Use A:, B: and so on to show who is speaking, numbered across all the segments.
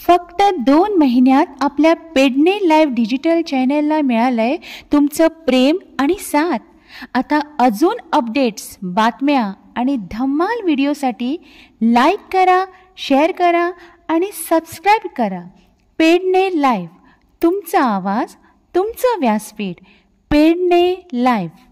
A: फक्त 2 महिन्यात आपल्या पेडणे लाईव्ह डिजिटल चॅनलला मिळालंय तुमचं प्रेम आणि साथ। आता अजून अपडेट्स, बातम्या आणि धम्माल व्हिडिओसाठी लाईक करा, शेअर करा आणि सबस्क्राइब करा। पेडणे लाईव्ह, तुमचा आवाज, तुमचं व्यासपीठ। पेडणे लाईव्ह।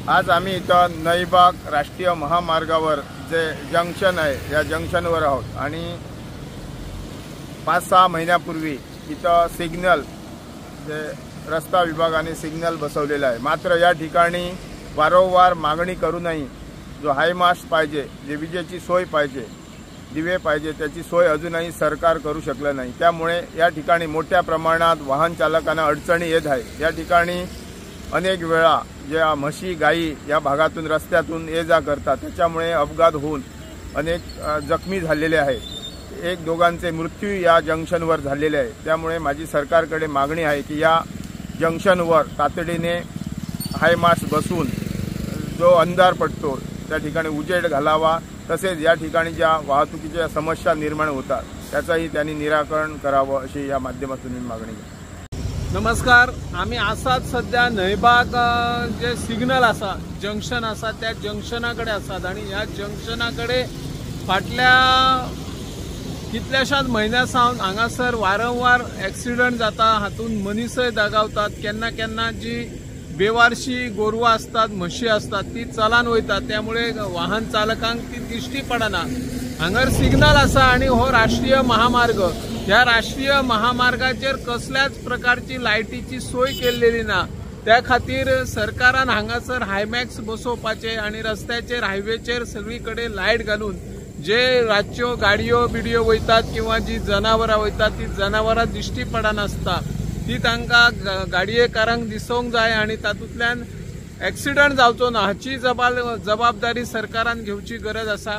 B: आज आम्ही इथं नईबाग राष्ट्रीय महामार्गावर जे जंक्शन आहे या जंक्शनवर आहोत आणि 5-6 महिन्यापूर्वी इथं सिग्नल जे रस्ता विभागाने सिग्नल बसवलेला आहे। मात्र या ठिकाणी वारंवार मागणी करूनही जो हायमास्ट पाहिजे, जे विजेची सोय पाहिजे, दिवे पाहिजे, त्याची सोय अजूनही सरकार करू शकलं नाही। त्यामुळे या ठिकाणी मोठ्या प्रमाणात वाहन चालकांना अडचणी येत आहे। या ठिकाणी अनेक वेळा ज्या म्हशी गायी या भागातून रस्त्यातून ये जा करतात, त्याच्यामुळे अपघात होऊन अनेक जखमी झालेले आहेत। 1-2 मृत्यू या जंक्शनवर झालेले आहेत। त्यामुळे माझी सरकारकडे मागणी आहे की या जंक्शनवर तातडीने हायमास्ट बसून जो अंधार पडतो त्या ठिकाणी उजेड घालावा, तसेच या ठिकाणी ज्या वाहतुकीच्या समस्या निर्माण होतात त्याचाही त्यांनी निराकरण करावं अशी या माध्यमातून मी मागणी करतो।
C: नमस्कार, आम्ही आसात सध्या नईबाग जे सिग्नल आसा, जंक्शन आसा, त्या जंक्शनाकडे आसात आणि ह्या जंक्शनाकडे फाटल्या कितल्याशाच म्हयन्या सावन हांगासर वारंवार ॲक्सिडंट जाता, हातून मनीसय दगावतात। केन्ना केन्ना जी बेवारशी गोरवां असतात, म्हशी असतात, ती चलान वयतात, त्यामुळे वाहन चालकांक ती दिश्टी पडना। हांगर सिग्नल आसा आणि हो राष्ट्रीय महामार्ग, ह्या राष्ट्रीय महामार्गाचेर कसल्याच प्रकारची लायटीची सोय केलेली ना। त्या खातीर सरकारान हांगासर हायमॅक्स बसोवपाचे आणि रस्त्याचेर हायवेचेर सगळीकडे लायट घालून जे रातच्यो गाडयो बिडयो वयतात किंवा जी जनावरां वयतात ती जनावरां दिश्टी पडनासता, ती तांकां गाडयेकारांक दिसोंक जाय आणि तातूंतल्यान ॲक्सिडंट जावचो ना हाची जबाबदारी सरकारान घेवची गरज आसा।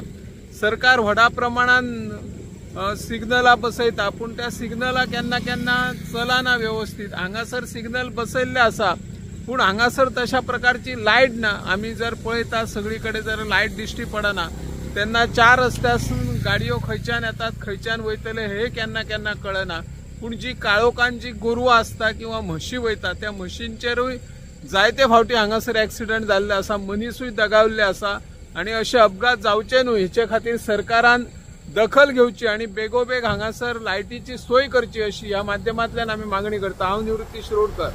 C: सरकार व्हडा प्रमाणान सिग्नलां बसयता, पूण त्या सिग्नलां केन्ना केन्ना चलना व्यवस्थित। हांगासर सिग्नल बसयल्ले आसा पूण हांगासर तशा प्रकारची लायट ना। आमी जर पळयता सगळीकडे जर लायट दिश्टी पडना, तेन्ना 4 रस्त्यासून गाडयो खंयच्यान येतात, खंयच्यान वयतले हे केन्ना केन्ना कळना। पूण जी काळोखान जी गोरवां असता किंवा म्हशी वयतात, त्या म्हशींचेरूय जायते फावटी हांगासर ॲक्सिडंट जाल्ले आसा, मनीसूय दगावल्ले आसा आणि अशे अपघात जावचे न्हू हेचे खातीर सरकारान दखल घेवची आणि बेगोबेग हांगासर लायटीची सोय करची अशी ह्या माध्यमांतल्यान आमी मागणी करता। हांव निवृत्ती शिरोडकर।